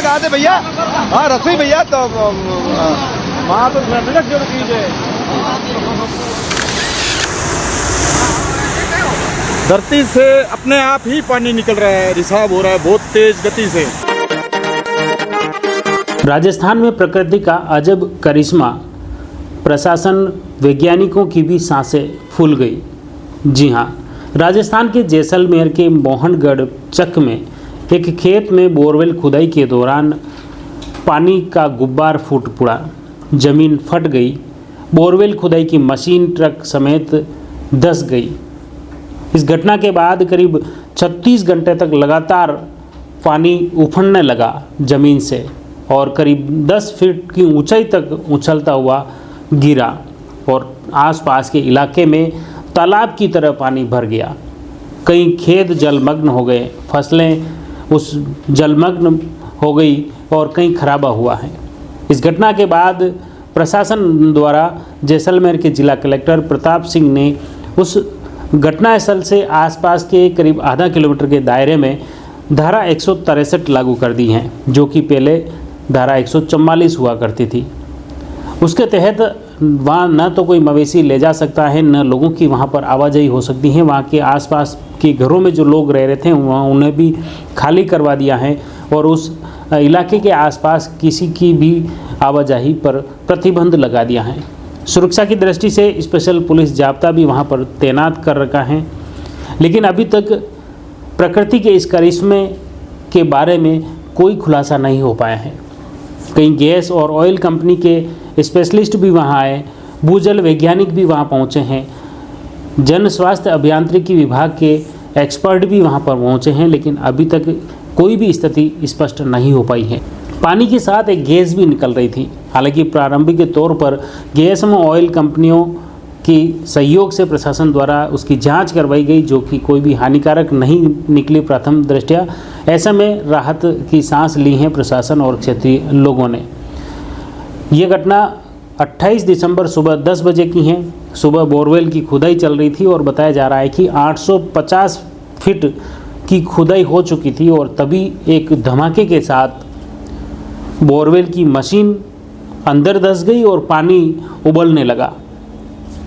कहा थे भैया? हाँ रसोई भैया तो वहाँ तो जो चीज है धरती से अपने आप ही पानी निकल रहा है, रिसाव हो रहा है बहुत तेज गति से। राजस्थान में प्रकृति का अजब करिश्मा, प्रशासन वैज्ञानिकों की भी सांसें फूल गई। जी हाँ, राजस्थान के जैसलमेर के मोहनगढ़ चक में एक खेत में बोरवेल खुदाई के दौरान पानी का गुब्बार फूट पड़ा, जमीन फट गई, बोरवेल खुदाई की मशीन ट्रक समेत धंस गई। इस घटना के बाद करीब 36 घंटे तक लगातार पानी उफड़ने लगा जमीन से और करीब 10 फीट की ऊंचाई तक उछलता हुआ गिरा और आसपास के इलाके में तालाब की तरह पानी भर गया। कई खेत जलमग्न हो गए, फसलें उस जलमग्न हो गई और कई खराबा हुआ है। इस घटना के बाद प्रशासन द्वारा जैसलमेर के जिला कलेक्टर प्रताप सिंह ने उस घटनास्थल से आसपास के करीब आधा किलोमीटर के दायरे में धारा 163 लागू कर दी हैं, जो कि पहले धारा 144 हुआ करती थी। उसके तहत वहाँ न तो कोई मवेशी ले जा सकता है, न लोगों की वहाँ पर आवाजाही हो सकती है। वहाँ के आसपास के घरों में जो लोग रह रहे थे वहाँ उन्हें भी खाली करवा दिया है और उस इलाके के आसपास किसी की भी आवाजाही पर प्रतिबंध लगा दिया है। सुरक्षा की दृष्टि से स्पेशल पुलिस जाब्ता भी वहाँ पर तैनात कर रखा है। लेकिन अभी तक प्रकृति के इस करिश्मे के बारे में कोई खुलासा नहीं हो पाया है। कई गैस और ऑयल कंपनी के स्पेशलिस्ट भी वहाँ आए, भूजल वैज्ञानिक भी वहाँ पहुँचे हैं, जन स्वास्थ्य अभियांत्रिकी विभाग के एक्सपर्ट भी वहाँ पर पहुँचे हैं, लेकिन अभी तक कोई भी स्थिति स्पष्ट नहीं हो पाई है। पानी के साथ एक गैस भी निकल रही थी। हालांकि प्रारंभिक के तौर पर गैस में ऑयल कंपनियों की सहयोग से प्रशासन द्वारा उसकी जांच करवाई गई, जो कि कोई भी हानिकारक नहीं निकली प्रथम दृष्टया। ऐसे में राहत की सांस ली है प्रशासन और क्षेत्रीय लोगों ने। ये घटना 28 दिसंबर सुबह 10 बजे की है। सुबह बोरवेल की खुदाई चल रही थी और बताया जा रहा है कि 850 फीट की खुदाई हो चुकी थी और तभी एक धमाके के साथ बोरवेल की मशीन अंदर धंस गई और पानी उबलने लगा।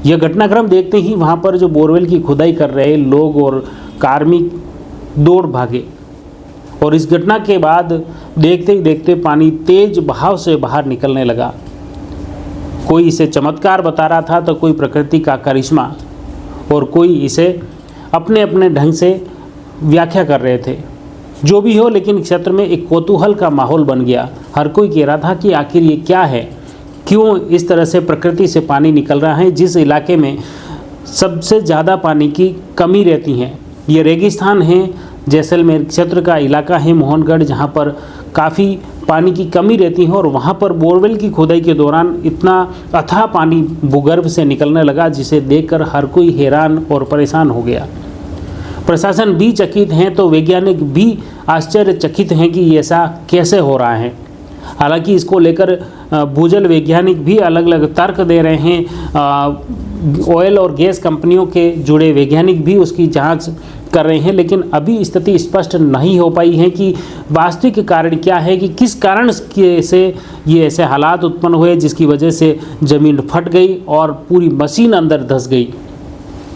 यह घटनाक्रम देखते ही वहाँ पर जो बोरवेल की खुदाई कर रहे लोग और कार्मिक दौड़ भागे और इस घटना के बाद देखते ही देखते पानी तेज बहाव से बाहर निकलने लगा। कोई इसे चमत्कार बता रहा था तो कोई प्रकृति का करिश्मा और कोई इसे अपने अपने ढंग से व्याख्या कर रहे थे। जो भी हो, लेकिन क्षेत्र में एक कौतूहल का माहौल बन गया। हर कोई कह रहा था कि आखिर ये क्या है, क्यों इस तरह से प्रकृति से पानी निकल रहा है जिस इलाके में सबसे ज़्यादा पानी की कमी रहती है। ये रेगिस्तान है, जैसलमेर क्षेत्र का इलाका है मोहनगढ़, जहाँ पर काफ़ी पानी की कमी रहती है और वहाँ पर बोरवेल की खुदाई के दौरान इतना अथाह पानी भूगर्भ से निकलने लगा जिसे देखकर हर कोई हैरान और परेशान हो गया। प्रशासन भी चकित हैं तो वैज्ञानिक भी आश्चर्यचकित हैं कि ऐसा कैसे हो रहा है। हालांकि इसको लेकर भूजल वैज्ञानिक भी अलग अलग तर्क दे रहे हैं। ऑयल और गैस कंपनियों के जुड़े वैज्ञानिक भी उसकी जांच कर रहे हैं, लेकिन अभी स्थिति स्पष्ट नहीं हो पाई है कि वास्तविक कारण क्या है, कि किस कारण से ये ऐसे हालात उत्पन्न हुए जिसकी वजह से ज़मीन फट गई और पूरी मशीन अंदर धंस गई।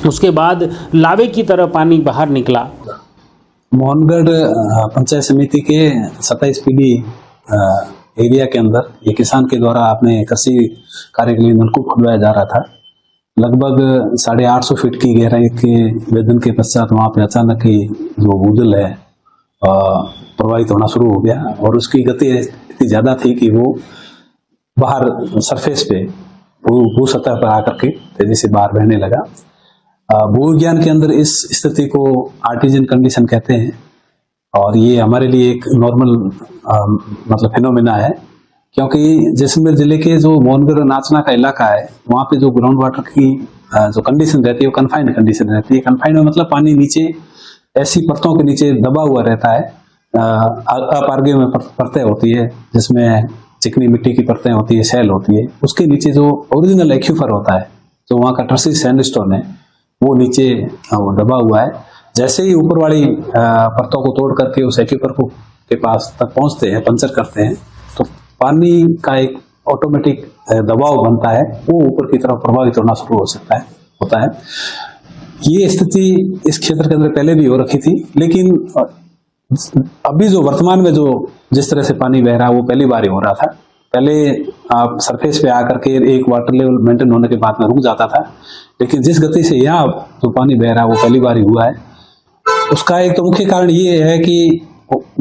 उसके बाद लावे की तरह पानी बाहर निकला। मोहनगढ़ पंचायत समिति के 27 पीडी एरिया के अंदर ये किसान के द्वारा अपने कृषि कार्य के लिए नलकूप खुदवाया जा रहा था। लगभग 850 फीट की गहराई के वेदन के पश्चात वहाँ पे अचानक ही जो भूजल है प्रवाहित होना शुरू हो गया और उसकी गति इतनी ज़्यादा थी कि वो बाहर सरफेस पे भू सतह पर आकर के तेजी से बाहर बहने लगा। भूविज्ञान के अंदर इस स्थिति को आर्टिजन कंडीशन कहते हैं और ये हमारे लिए एक नॉर्मल मतलब फिनोमेना है, क्योंकि जैसलमेर जिले के जो मोहनगढ़ और नाचना का इलाका है वहाँ पे जो ग्राउंड वाटर की जो कंडीशन रहती है वो कन्फाइंड कंडीशन रहती है। कन्फाइंड में मतलब पानी नीचे ऐसी परतों के नीचे दबा हुआ रहता है। अपारगे में परतें होती है जिसमें चिकनी मिट्टी की परतें होती है, शैल होती है, उसके नीचे जो ओरिजिनल एक्यूफर होता है जो वहाँ का टर्सी सैंडस्टोन है वो नीचे वो दबा हुआ है। जैसे ही ऊपर वाली परतों को तोड़ करके उस एक्यूफर को के पास तक पहुंचते हैं, पंचर करते हैं, तो पानी का एक ऑटोमेटिक दबाव बनता है, वो ऊपर की तरफ प्रभावित होना शुरू होता है। ये स्थिति इस क्षेत्र के अंदर पहले भी हो रखी थी, लेकिन अभी जो वर्तमान में जो जिस तरह से पानी बह रहा है वो पहली बार ही हो रहा था। पहले आप सरफेस पे आकर के एक वाटर लेवल मेंटेन होने के बाद में रुक जाता था, लेकिन जिस गति से यहाँ जो पानी बह रहा है वो पहली बार ही हुआ है। उसका एक तो मुख्य कारण ये है कि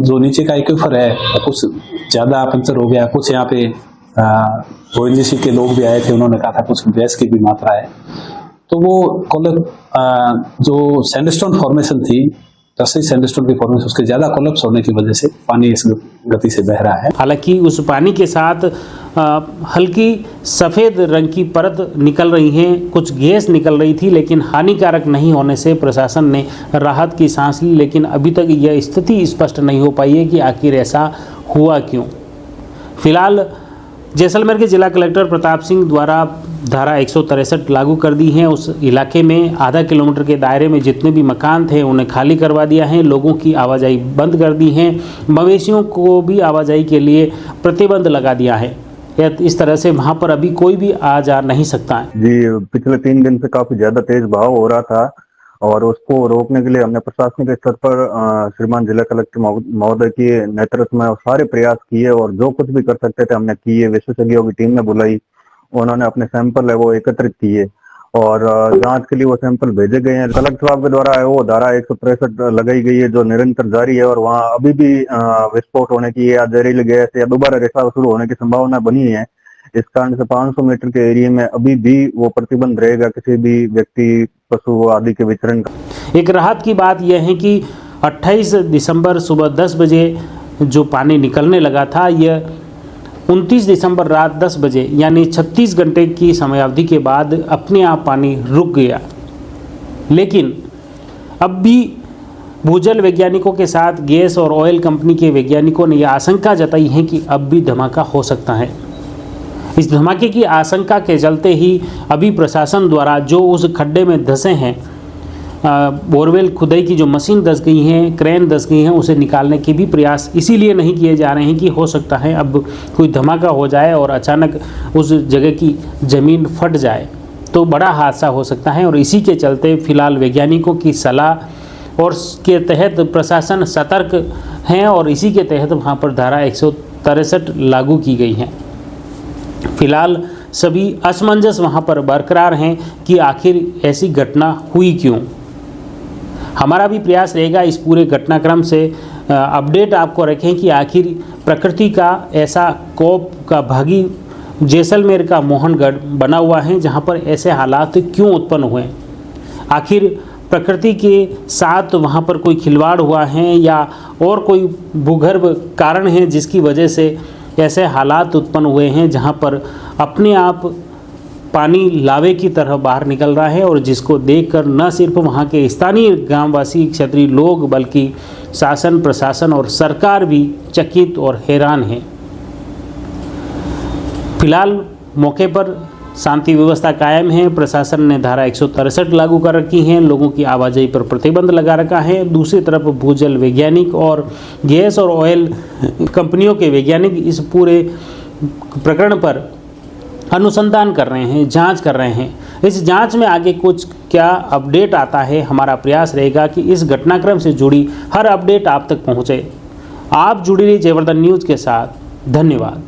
जो नीचे का एक्वीफर है कुछ ज्यादा पंचर हो गया। कुछ यहाँ पे ONGC के लोग भी आए थे, उन्होंने कहा था कुछ गैस की भी मात्रा है, तो वो जो सैंडस्टोन फॉर्मेशन थी, टसरी सैंडस्टोन की फॉर्मेशन, उसके ज्यादा कोलैप्स होने की वजह से पानी इस गति से बह रहा है। हालांकि उस पानी के साथ हल्की सफ़ेद रंग की परत निकल रही है, कुछ गैस निकल रही थी, लेकिन हानिकारक नहीं होने से प्रशासन ने राहत की सांस ली। लेकिन अभी तक यह स्थिति स्पष्ट नहीं हो पाई है कि आखिर ऐसा हुआ क्यों। फिलहाल जैसलमेर के जिला कलेक्टर प्रताप सिंह द्वारा धारा 163 लागू कर दी है। उस इलाके में आधा किलोमीटर के दायरे में जितने भी मकान थे उन्हें खाली करवा दिया है, लोगों की आवाजाही बंद कर दी है, मवेशियों को भी आवाजाही के लिए प्रतिबंध लगा दिया है। इस तरह से वहाँ पर अभी कोई भी आ जा नहीं सकता है। जी, पिछले 3 दिन से काफी ज्यादा तेज बहाव हो रहा था और उसको रोकने के लिए हमने प्रशासनिक स्तर पर श्रीमान जिला कलेक्टर महोदय के नेतृत्व में सारे प्रयास किए और जो कुछ भी कर सकते थे हमने किए। विशेषज्ञों की टीम ने बुलाई, उन्होंने अपने सैंपल है वो एकत्रित किए और जांच के लिए वो सैंपल भेजे गए हैं। कलेक्टर साहब के द्वारा है वो धारा 163 लगाई गई है जो निरंतर जारी है और वहाँ अभी भी विस्फोट होने की या जहरीली गैस या दोबारा रिसाव शुरू होने की संभावना बनी है। इस कारण से 500 मीटर के एरिया में अभी भी वो प्रतिबंध रहेगा किसी भी व्यक्ति, पशु आदि के विचरण का। एक राहत की बात यह है कि 28 दिसंबर सुबह 10 बजे जो पानी निकलने लगा था, यह 29 दिसंबर रात 10 बजे यानी 36 घंटे की समयावधि के बाद अपने आप पानी रुक गया। लेकिन अब भी भूजल वैज्ञानिकों के साथ गैस और ऑयल कंपनी के वैज्ञानिकों ने यह आशंका जताई है कि अब भी धमाका हो सकता है। इस धमाके की आशंका के चलते ही अभी प्रशासन द्वारा जो उस खड्डे में धंसे हैं, बोरवेल खुदाई की जो मशीन धंस गई हैं, क्रेन धंस गई हैं, उसे निकालने के भी प्रयास इसीलिए नहीं किए जा रहे हैं कि हो सकता है अब कोई धमाका हो जाए और अचानक उस जगह की ज़मीन फट जाए तो बड़ा हादसा हो सकता है। और इसी के चलते फिलहाल वैज्ञानिकों की सलाह और के तहत प्रशासन सतर्क हैं और इसी के तहत वहाँ पर धारा 163 लागू की गई है। फिलहाल सभी असमंजस वहाँ पर बरकरार हैं कि आखिर ऐसी घटना हुई क्यों। हमारा भी प्रयास रहेगा इस पूरे घटनाक्रम से अपडेट आपको रखें कि आखिर प्रकृति का ऐसा कोप का भागी जैसलमेर का मोहनगढ़ बना हुआ है जहाँ पर ऐसे हालात क्यों उत्पन्न हुए। आखिर प्रकृति के साथ वहाँ पर कोई खिलवाड़ हुआ है या और कोई भूगर्भ कारण है जिसकी वजह से ऐसे हालात उत्पन्न हुए हैं जहां पर अपने आप पानी लावे की तरह बाहर निकल रहा है और जिसको देखकर न सिर्फ वहां के स्थानीय ग्रामवासी क्षेत्रीय लोग बल्कि शासन प्रशासन और सरकार भी चकित और हैरान है। फिलहाल मौके पर शांति व्यवस्था कायम है। प्रशासन ने धारा 163 लागू कर रखी है, लोगों की आवाजाही पर प्रतिबंध लगा रखा है। दूसरी तरफ भूजल वैज्ञानिक और गैस और ऑयल कंपनियों के वैज्ञानिक इस पूरे प्रकरण पर अनुसंधान कर रहे हैं, जांच कर रहे हैं। इस जांच में आगे कुछ क्या अपडेट आता है, हमारा प्रयास रहेगा कि इस घटनाक्रम से जुड़ी हर अपडेट आप तक पहुँचे। आप जुड़ी रहिए जयवर्धन न्यूज़ के साथ। धन्यवाद।